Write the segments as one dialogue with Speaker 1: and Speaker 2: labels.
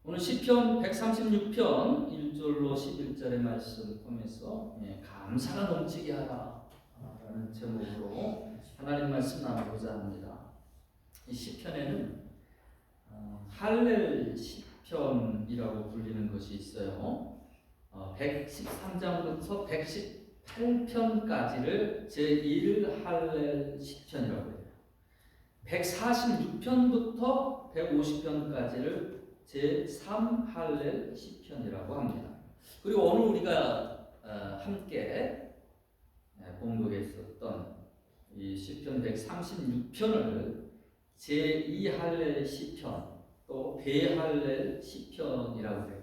Speaker 1: 오늘 시편 136편 1절로 11절의 말씀 보면서 감사가 넘치게 하라 라는 제목으로 하나님 말씀 나누고자 합니다. 이 시편에는 할렐 시편이라고 불리는 것이 있어요. 113장부터 118편까지를 제1 할렐 시편이라고 해요. 146편부터 150편까지를 제3 할렐 시편이라고 합니다. 그리고 오늘 우리가 함께 봉독했었던 이 시편 136편을 제2 할렐 시편 또 대할렐 시편이라고 해요.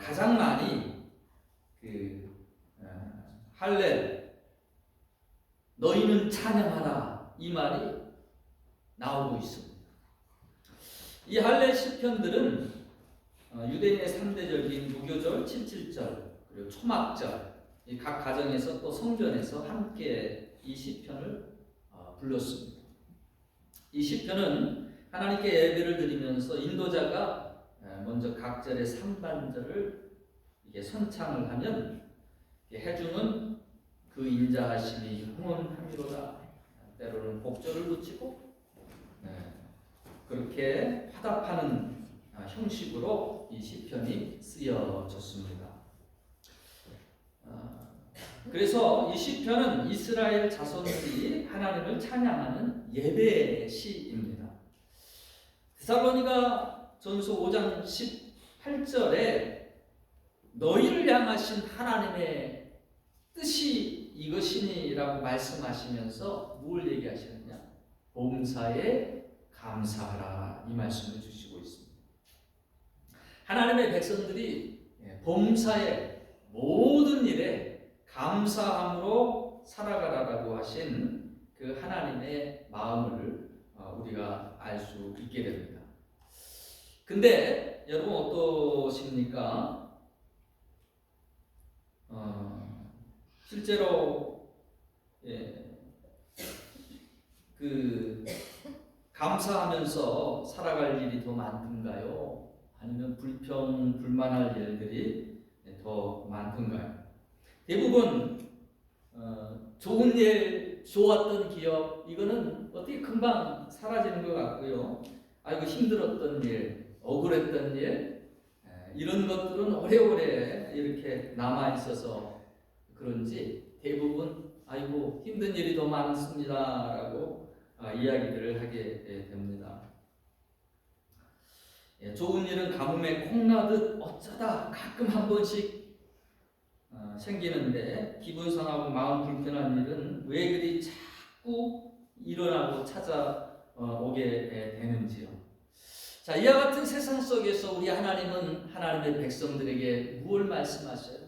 Speaker 1: 가장 많이 할렐 너희는 찬양하라 이 말이 나오고 있습니다. 이 할렐 시편들은 유대인의 3대절인 무교절, 77절, 그리고 초막절 이 각 가정에서 또 성전에서 함께 이 시편을 불렀습니다. 이 시편은 하나님께 예배를 드리면서 인도자가 먼저 각 절의 3반절을 이게 선창을 하면 해중은 그 인자하심이 영원하미로다. 때로는 곡절을 붙이고 그렇게 화답하는 형식으로 이 시편이 쓰여졌습니다. 그래서 이 시편은 이스라엘 자손들이 하나님을 찬양하는 예배의 시입니다. 데살로니가 전서 5장 18절에 너희를 향하신 하나님의 뜻이 이것이니라고 말씀하시면서 뭘 얘기하시느냐? 범사에 감사하라 이 말씀을 주시고 있습니다. 하나님의 백성들이 범사에 모든 일에 감사함으로 살아가라라고 하신 그 하나님의 마음을 우리가 알 수 있게 됩니다. 근데 여러분 어떠십니까? 실제로 감사하면서 살아갈 일이 더 많던가요? 아니면 불만할 일들이 더 많던가요? 대부분 좋은 일, 좋았던 기억 이거는 어떻게 금방 사라지는 것 같고요. 아이고 힘들었던 일, 억울했던 일 이런 것들은 오래오래 이렇게 남아 있어서 그런지 대부분 아이고 힘든 일이 더 많습니다라고 이야기들을 하게 됩니다. 좋은 일은 가뭄에 콩나듯 어쩌다 가끔 한 번씩 생기는데 기분 상하고 마음 불편한 일은 왜 그리 자꾸 일어나고 찾아오게 되는지요. 자, 이와 같은 세상 속에서 우리 하나님은 하나님의 백성들에게 무엇을 말씀하셔요?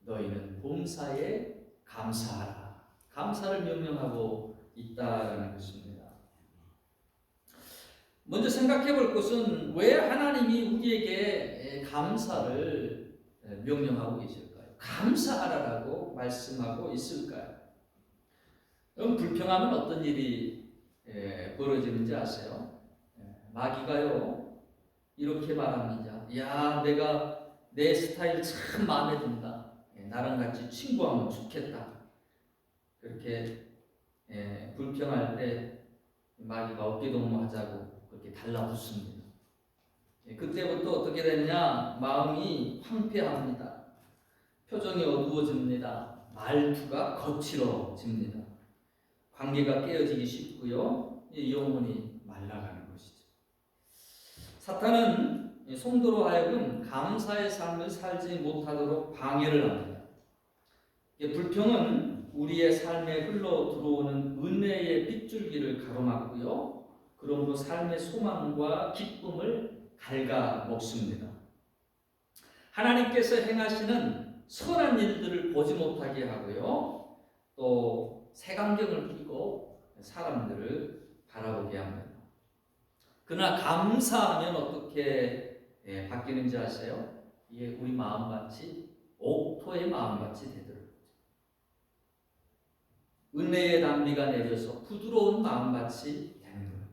Speaker 1: 너희는 범사에 감사하라. 감사를 명령하고 있다는 것입니다. 먼저 생각해 볼 것은 왜 하나님이 우리에게 감사를 명령하고 계실까요? 감사하라라고 말씀하고 있을까요? 그럼 불평하면 어떤 일이 벌어지는지 아세요? 마귀가요 이렇게 말합니다. 야, 내가 내 스타일 참 마음에 든다. 나랑 같이 친구하면 좋겠다. 그렇게 불평할 때 마귀가 어깨동무하자고 그렇게 달라붙습니다. 그때부터 어떻게 되느냐? 마음이 황폐합니다. 표정이 어두워집니다. 말투가 거칠어집니다. 관계가 깨어지기 쉽고요. 영혼이 말라가는 것이죠. 사탄은 성도로 하여금 감사의 삶을 살지 못하도록 방해를 합니다. 불평은 우리의 삶에 흘러 들어오는 은혜의 빗줄기를 가로막고요. 그러므로 삶의 소망과 기쁨을 갉아먹습니다. 하나님께서 행하시는 선한 일들을 보지 못하게 하고요. 또 색안경을 끼고 사람들을 바라보게 합니다. 그러나 감사하면 어떻게 바뀌는지 아세요? 이게 우리 마음같이 옥토의 마음같이 되더라고요. 은혜의 단비가 내려서 부드러운 마음같이 되는 거예요.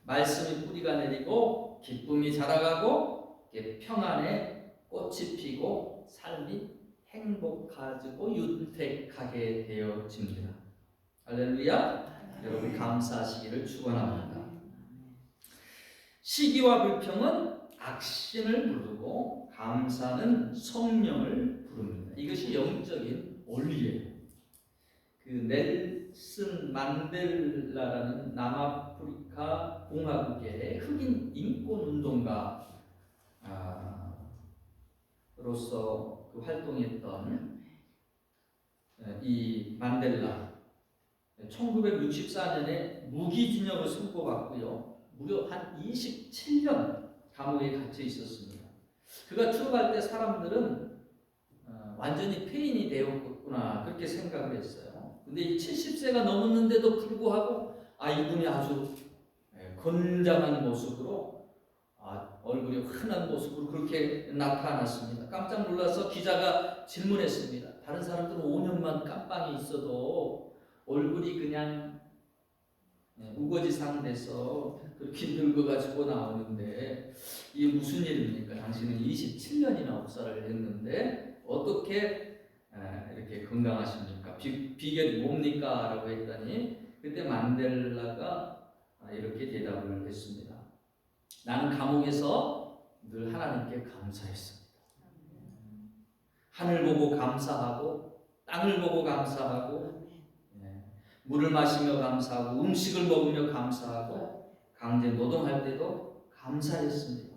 Speaker 1: 말씀이 뿌리가 내리고 기쁨이 자라가고 평안의 꽃이 피고 삶이 행복하고 윤택하게 되어집니다. 할렐루야. 여러분 감사하시기를 축원합니다. 시기와 불평은 악신을 부르고 감사는 성령을 부릅니다. 이것이 영적인 원리예요. 그 넬슨 만델라라는 남아프리카 공화국의 흑인 인권 운동가 로서 그 활동했던 이 만델라 1964년에 무기징역을 선고받고요. 무려 한 27년 감옥에 갇혀 있었습니다. 그가 출獄할 때 사람들은 완전히 폐인이 되었구나 그렇게 생각을 했어요. 근데 이 70세가 넘었는데도 불구하고 이분이 아주 건장한 모습으로 얼굴이 환한 모습으로 그렇게 나타났습니다. 깜짝 놀라서 기자가 질문했습니다. 다른 사람들은 5년만 깜빵에 있어도 얼굴이 그냥 우거지상 돼서 그렇게 늙어가지고 나오는데 이게 무슨 일입니까? 당신은 27년이나 옥살을 했는데 어떻게 이렇게 건강하십니까? 비결이 뭡니까? 라고 했더니 그때 만델라가 이렇게 대답을 했습니다. 나는 감옥에서 늘 하나님께 감사했습니다. 하늘 보고 감사하고 땅을 보고 감사하고 물을 마시며 감사하고 음식을 먹으며 감사하고 강제 노동할 때도 감사했습니다.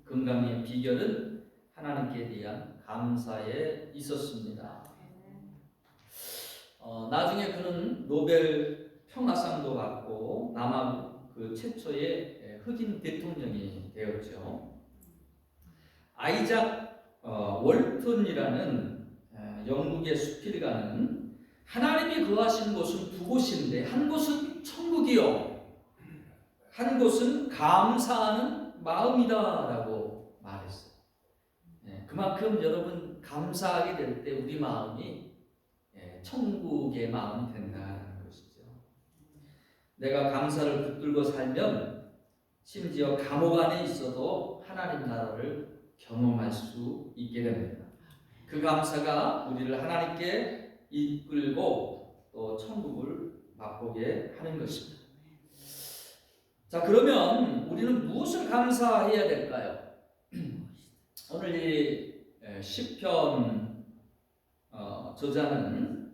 Speaker 1: 건강의 비결은 하나님께 대한 감사에 있었습니다. 나중에 그는 노벨 평화상도 받고 남한 그 최초의 흑인 대통령이 되었죠. 아이작 월턴이라는 영국의 수필가는 하나님이 거하시는 곳은 두 곳인데 한 곳은 천국이요 한 곳은 감사하는 마음이다라고 말했어요. 그만큼 여러분 감사하게 될 때 우리 마음이 천국의 마음이 된다는 것이죠. 내가 감사를 붙들고 살면 심지어 감옥 안에 있어도 하나님 나라를 경험할 수 있게 됩니다. 그 감사가 우리를 하나님께 이끌고 또 천국을 맛보게 하는 것입니다. 자, 그러면 우리는 무엇을 감사해야 될까요? 오늘 이 시편 저자는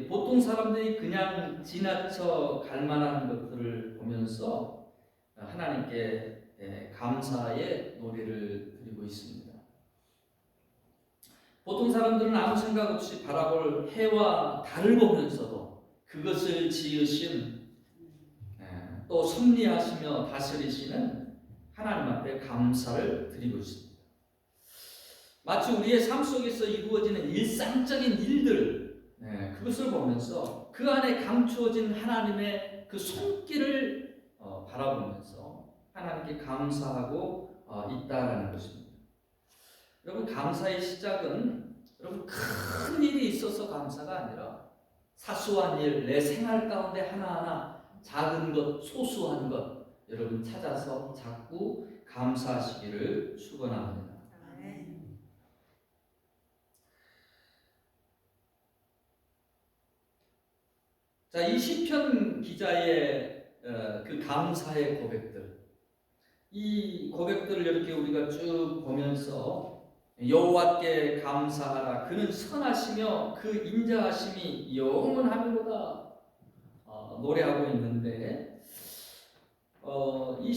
Speaker 1: 보통 사람들이 그냥 지나쳐 갈 만한 것들을 보면서 하나님께 감사의 노래를 드리고 있습니다. 보통 사람들은 아무 생각 없이 바라볼 해와 달을 보면서도 그것을 지으신 또 섭리하시며 다스리시는 하나님 앞에 감사를 드리고 있습니다. 마치 우리의 삶 속에서 이루어지는 일상적인 일들 그것을 보면서 그 안에 감추어진 하나님의 그 손길을 바라보면서 하나님께 감사하고 있다라는 것입니다. 여러분 감사의 시작은 여러분 큰 일이 있어서 감사가 아니라 사소한 일, 내 생활 가운데 하나하나 작은 것, 소소한 것 여러분 찾아서 자꾸 감사하시기를 축원합니다. 자, 이 시편 기자의 그 감사의 고백들, 이 고백들을 이렇게 우리가 쭉 보면서 여호와께 감사하라 그는 선하시며 그 인자하심이 영원하리로다 노래하고 있는데 이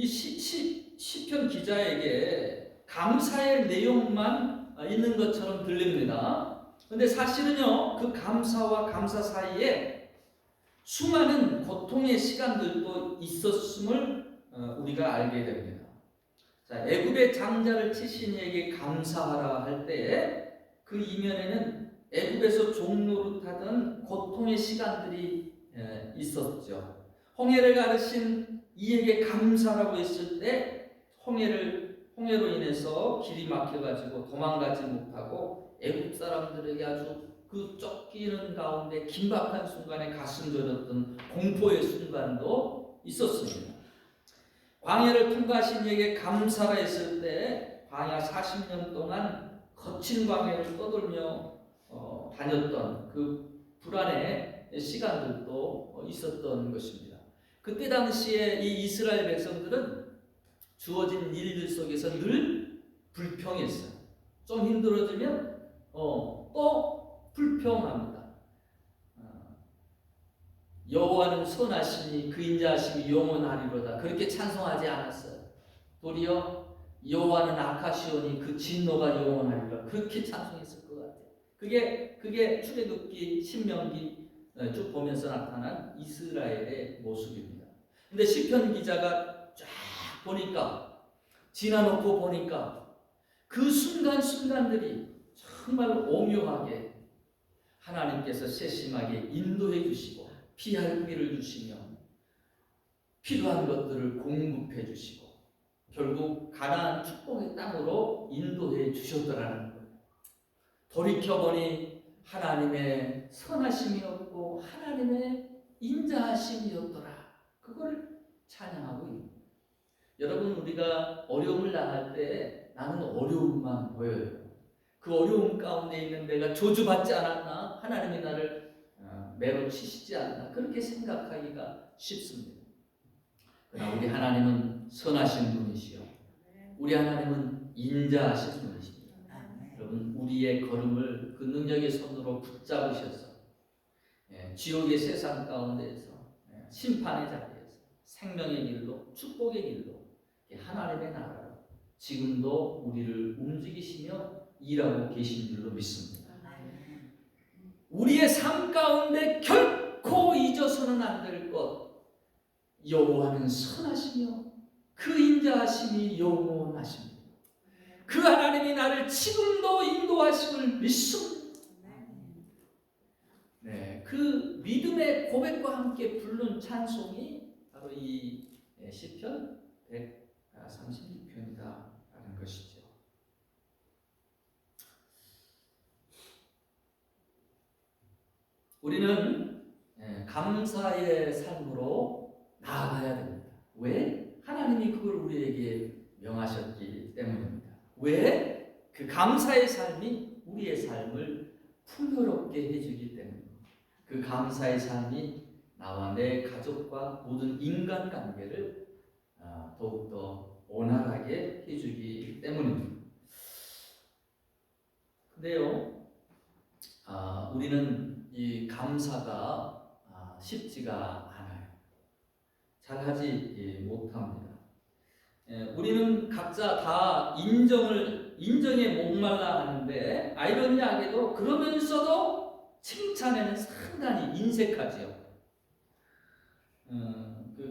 Speaker 1: 시편 기자에게 감사의 내용만 있는 것처럼 들립니다. 그런데 사실은요 그 감사와 감사 사이에 수많은 고통의 시간들도 있었음을 우리가 알게 됩니다. 자, 애굽의 장자를 치신 이에게 감사하라 할 때 그 이면에는 애굽에서 종노릇하던 고통의 시간들이 있었죠. 홍해를 가르신 이에게 감사라고 했을 때 홍해로 인해서 길이 막혀가지고 도망가지 못하고 애굽 사람들에게 아주 그 쫓기는 가운데 긴박한 순간에 가슴 졸였던 공포의 순간도 있었습니다. 광야를 통과하신 이에게 감사가 있을 때 광야 40년 동안 거친 광야를 떠돌며 다녔던 그 불안의 시간들도 있었던 것입니다. 그때 당시에 이 이스라엘 백성들은 주어진 일들 속에서 늘 불평했어요. 좀 힘들어지면 또 불평합니다. 여호와는 선하시니 그 인자하심이 영원하리로다. 그렇게 찬송하지 않았어요. 도리어 여호와는 악하시오니 그 진노가 영원하리로다. 그렇게 찬송했을 것 같아요. 그게 출애굽기, 신명기 쭉 보면서 나타난 이스라엘의 모습입니다. 근데 시편 기자가 쫙 보니까, 지나놓고 보니까 그 순간순간들이 정말 오묘하게 하나님께서 세심하게 인도해 주시고 피할 길을 주시며 필요한 것들을 공급해 주시고 결국 가나안 축복의 땅으로 인도해 주셨더라는 거예요. 돌이켜보니 하나님의 선하심이었고 하나님의 인자하심이었더라. 그걸 찬양하고 있는 거예요. 여러분, 우리가 어려움을 당할 때 나는 어려움만 보여요. 그 어려움 가운데 있는 내가 저주받지 않았나? 하나님이 나를 매로 치시지 않나? 그렇게 생각하기가 쉽습니다. 그러나 우리 하나님은 선하신 분이시요, 우리 하나님은 인자하신 분이십니다. 여러분, 우리의 걸음을 그 능력의 손으로 붙잡으셔서 지옥의 세상 가운데에서 심판의 자리에서 생명의 길로 축복의 길로 하나님의 나라로 지금도 우리를 움직이시며 일하고 계신 줄로 믿습니다. 우리의 삶 가운데 결코 잊어서는 안 될 것, 여호와는 선하시며 그 인자하심이 영원하십니다. 그 하나님이 나를 지금도 인도하심을 믿습니다. 네, 그 믿음의 고백과 함께 부른 찬송이 바로 이 시편 136편이다라는 것이죠. 우리는 감사의 삶으로 나아가야 됩니다. 왜? 하나님이 그걸 우리에게 명하셨기 때문입니다. 왜? 그 감사의 삶이 우리의 삶을 풍요롭게 해주기 때문입니다. 그 감사의 삶이 나와 내 가족과 모든 인간관계를 더욱더 원활하게 해주기 때문입니다. 근데요, 우리는 이 감사가 쉽지가 않아요. 잘하지 못합니다. 우리는 각자 다 인정에 목말라 하는데 아이러니하게도 그러면서도 칭찬에는 상당히 인색하지요.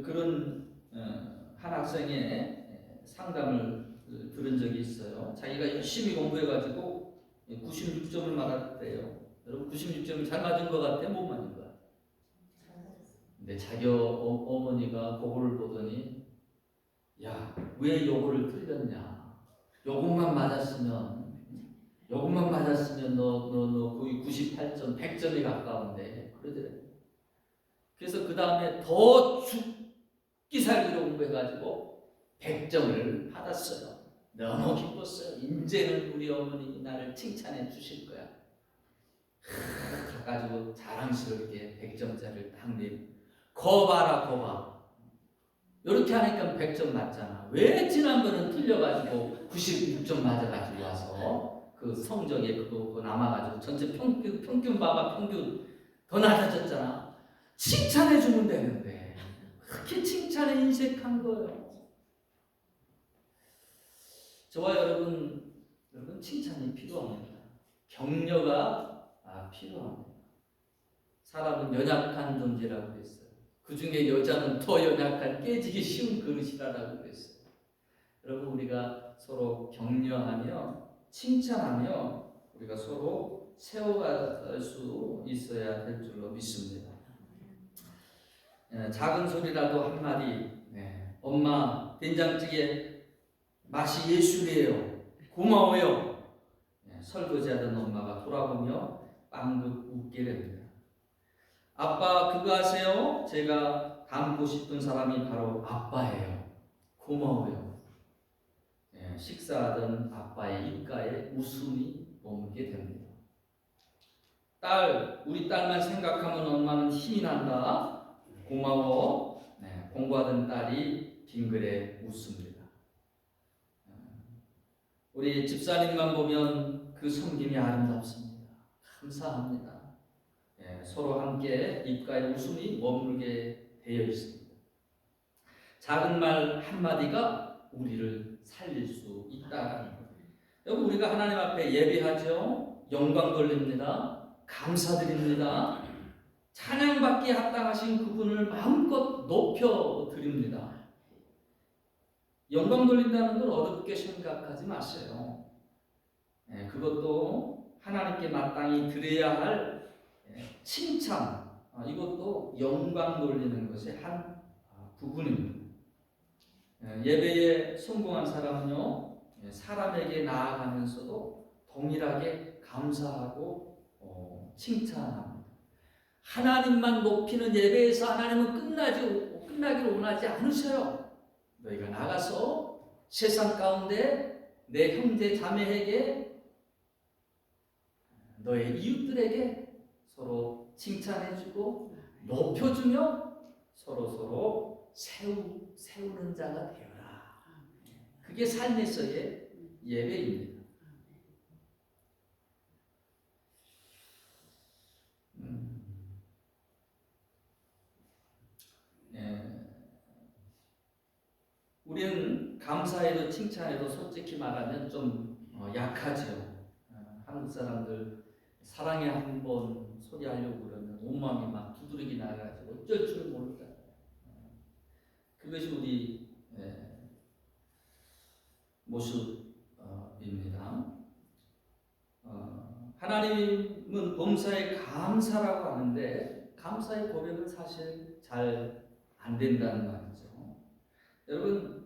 Speaker 1: 그런 한 학생의 상담을 들은 적이 있어요. 자기가 열심히 공부해가지고 96점을 맞았대요. 여러분, 96점을 잘 맞은 것 같아요? 못 맞은 것 같아요? 근데 자기 어머니가 그거를 보더니, 야, 왜 요거를 틀렸냐? 요것만 맞았으면 너 거의 98점, 100점에 가까운데 그러더래요. 그래서 그 다음에 더 죽기 살기로 공부해가지고 100점을 받았어요. 너무 기뻤어요. 이제는 우리 어머니 나를 칭찬해 주실 거야. 가가지고 자랑스럽게 100점짜리를 딱 내고, 거봐라. 이렇게 하니까 100점 맞잖아. 왜 지난번은 틀려가지고 96점 맞아가지고 와서 그 성적에 그거 남아가지고 전체 평균 봐봐, 평균 더 낮아졌잖아. 칭찬해주면 되는데 그렇게 칭찬에 인색한 거예요. 저와 여러분 칭찬이 필요합니다. 격려가 필요합니다. 사람은 연약한 존재라고 그랬어요. 그 중에 여자는 더 연약한 깨지기 쉬운 그릇이라고 그랬어요. 여러분, 우리가 서로 격려하며 칭찬하며 우리가 서로 세워갈 수 있어야 될 줄로 믿습니다. 작은 소리라도 한마디, 엄마 된장찌개 맛이 예술이에요, 고마워요, 설거지하던 엄마가 돌아보며 빵긋 웃게 됩니다. 아빠 그거 아세요? 제가 닮고 싶은 사람이 바로 아빠예요. 고마워요. 식사하던 아빠의 입가에 웃음이 머물게 됩니다. 우리 딸만 생각하면 엄마는 힘이 난다. 고마워. 공부하던 딸이 빙그레 웃습니다. 우리 집사님만 보면 그 섬김이 아름답습니다. 감사합니다. 서로 함께 입가에 웃음이 머물게 되어 있습니다. 작은 말 한마디가 우리를 살릴 수 있다라는 거예요. 여러분, 우리가 하나님 앞에 예배하죠. 영광 돌립니다. 감사드립니다. 찬양받기에 합당하신 그분을 마음껏 높여드립니다. 영광 돌린다는 걸 어렵게 생각하지 마세요. 그것도 하나님께 마땅히 드려야 할 칭찬, 이것도 영광 돌리는 것의 한 부분입니다. 예배에 성공한 사람은요, 사람에게 나아가면서도 동일하게 감사하고 칭찬합니다. 하나님만 높이는 예배에서 하나님은 끝나기를 원하지 않으셔요. 너희가 나가서 세상 가운데 내 형제 자매에게, 너의 이웃들에게 서로 칭찬해주고 높여주며 서로 세우는 자가 되어라. 그게 삶에서의 예배입니다. 우리는 감사해도 칭찬해도 솔직히 말하면 좀 약하죠. 한국 사람들 사랑에 한번 소리하려고 그러면 온마음이 막 두드러기 나가지고 어쩔 줄 모른다. 그것이 우리 모습입니다. 하나님은 범사에 감사라고 하는데 감사의 고백은 사실 잘 안 된다는 말이죠. 여러분,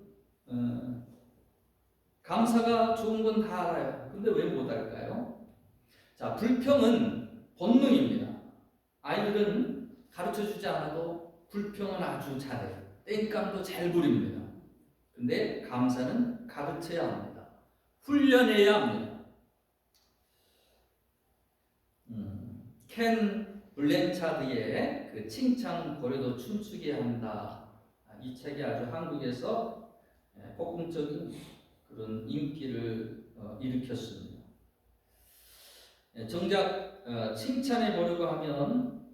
Speaker 1: 감사가 좋은 건 다 알아요. 근데 왜 못할까요? 자, 불평은 본능입니다. 아이들은 가르쳐주지 않아도 불평은 아주 잘해요. 땡깡도 잘 부립니다. 근데 감사는 가르쳐야 합니다. 훈련해야 합니다. 켄 블랭차드의 그 칭찬 고래도 춤추게 한다. 이 책이 아주 한국에서 폭풍적인 그런 인기를 일으켰습니다. 정작 칭찬해 보려고 하면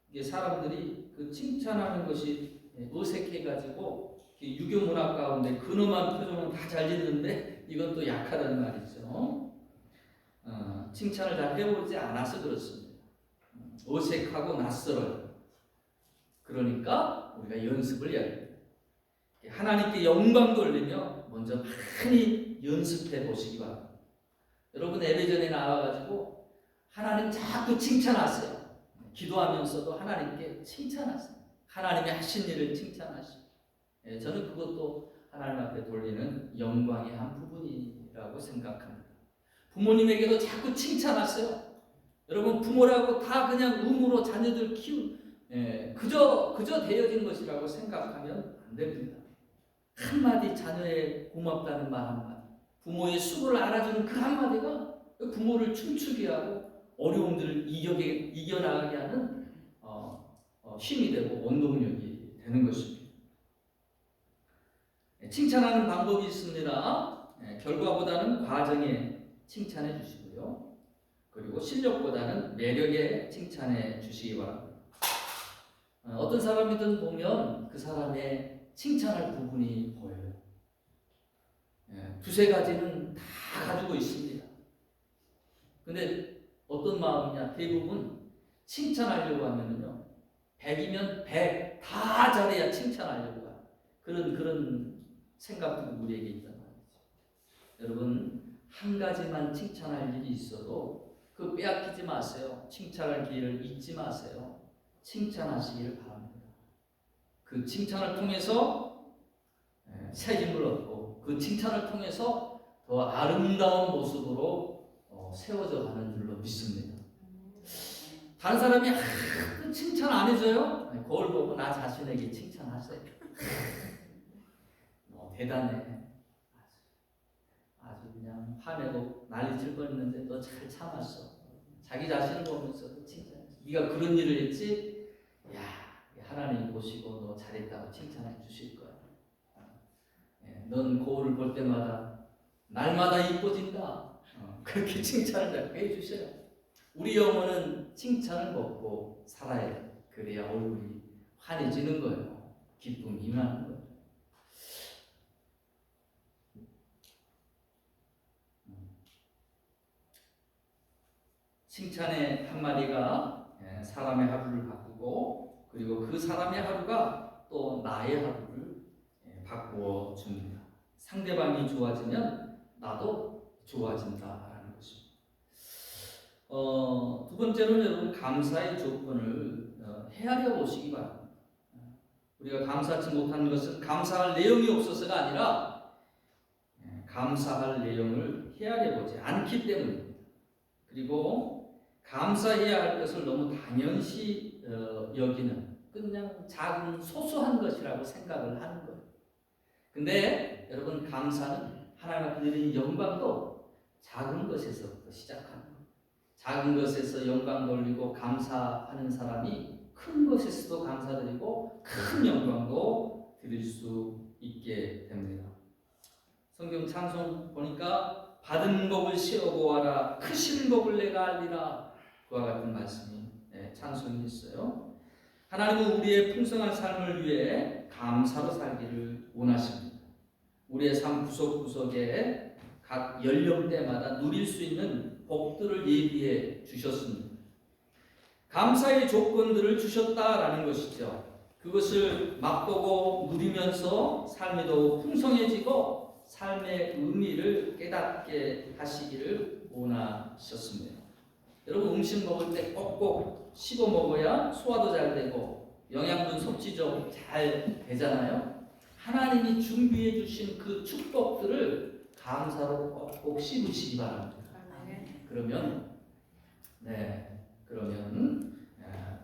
Speaker 1: 이게 사람들이 그 칭찬하는 것이 어색해가지고 유교 문화 가운데 근엄한 표정은 다 잘 짓는데 이건 또 약하다는 말이죠. 칭찬을 잘 해보지 않아서 그렇습니다. 어색하고 낯설어요. 그러니까 우리가 연습을 해야 돼요. 하나님께 영광 돌리며 먼저 많이 연습해 보시기 바랍니다. 여러분, 예배 전에 나와가지고 하나님 자꾸 칭찬하세요. 기도하면서도 하나님께 칭찬하세요. 하나님이 하신 일을 칭찬하시고, 저는 그것도 하나님 앞에 돌리는 영광의 한 부분이라고 생각합니다. 부모님에게도 자꾸 칭찬하세요. 여러분, 부모라고 다 그냥 음으로 자녀들 그저 되어진 것이라고 생각하면 안 됩니다. 한마디 자녀의 고맙다는 말 한마디, 부모의 수고를 알아주는 그 한마디가 부모를 춤추게 하고 어려움들을 이겨나가게 하는 힘이 되고 원동력이 되는 것입니다. 칭찬하는 방법이 있습니다. 결과보다는 과정에 칭찬해 주시고요. 그리고 실력보다는 매력에 칭찬해 주시기 바랍니다. 어떤 사람이든 보면 그 사람의 칭찬할 부분이 보여요. 두세 가지는 다 가지고 있습니다. 근데 어떤 마음이냐, 대부분 칭찬하려고 하면요, 100이면 100 다 잘해야 칭찬하려고 해요. 그런 생각들이 우리에게 있단 말이죠. 여러분, 한 가지만 칭찬할 일이 있어도 그 빼앗기지 마세요. 칭찬할 기회를 잊지 마세요. 칭찬하시기를 바랍니다. 그 칭찬을 통해서 새 힘을 얻고 그 칭찬을 통해서 더 아름다운 모습으로 세워져 가는 줄로 믿습니다. 다른 사람이 칭찬 안 해줘요? 거울 보고 나 자신에게 칭찬하세요. 대단해. 아주 그냥 화내고 난리칠 뻔했는데 너 잘 참았어. 자기 자신을 보면서도 칭찬해. 네가 그런 일을 했지? 야, 하나님이 보시고 너 잘했다고 칭찬해 주실 거야. 넌 거울을 볼 때마다 날마다 이뻐진다. 그렇게 칭찬을 해주셔요. 우리 영혼은 칭찬을 먹고 살아야 돼. 그래야 얼굴이 환해지는 거예요. 기쁨이 임하는 거예요. 칭찬의 한마디가 사람의 하루를 바꾸고, 그리고 그 사람의 하루가 또 나의 하루를 바꾸어 줍니다. 상대방이 좋아지면 나도 좋아진다라는 것입니다. 두 번째로는 여러분 감사의 조건을 헤아려 보시기 바랍니다. 우리가 감사하지 못한 것은 감사할 내용이 없어서가 아니라 감사할 내용을 헤아려 보지 않기 때문입니다. 그리고 감사해야 할 것을 너무 당연시 여기는 그냥 작은 소소한 것이라고 생각을 하는 거예요. 근데 여러분 감사는 하나님 앞에 드리는 영광도 작은 것에서부터 시작하는 거예요. 작은 것에서 영광 돌리고 감사하는 사람이 큰 것에서도 감사드리고 큰 영광도 드릴 수 있게 됩니다. 성경 찬송 보니까 받은 복을 세어보아라 크신 복을 내가 알리라 그와 같은 말씀이 찬송이 있어요. 하나님은 우리의 풍성한 삶을 위해 감사로 살기를 원하십니다. 우리의 삶 구석구석에 각 연령대마다 누릴 수 있는 복들을 예비해 주셨습니다. 감사의 조건들을 주셨다라는 것이죠. 그것을 맛보고 누리면서 삶이 더욱 풍성해지고 삶의 의미를 깨닫게 하시기를 원하셨습니다. 여러분 음식 먹을 때 꼭꼭 씹어 먹어야 소화도 잘 되고 영양분 섭취도 잘 되잖아요. 하나님이 준비해 주신 그 축복들을 감사로 꼭꼭 씹으시기 바랍니다. 그러면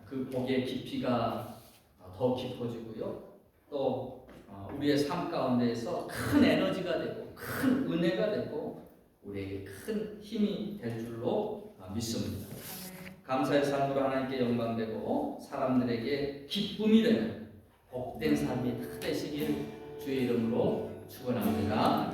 Speaker 1: 그 복의 깊이가 더 깊어지고요. 또 우리의 삶 가운데에서 큰 에너지가 되고 큰 은혜가 되고 우리에게 큰 힘이 될 줄로 믿습니다. 감사의 삶으로 하나님께 영광되고 사람들에게 기쁨이 되는 복된 삶이 다 되시길 주의 이름으로 축원합니다.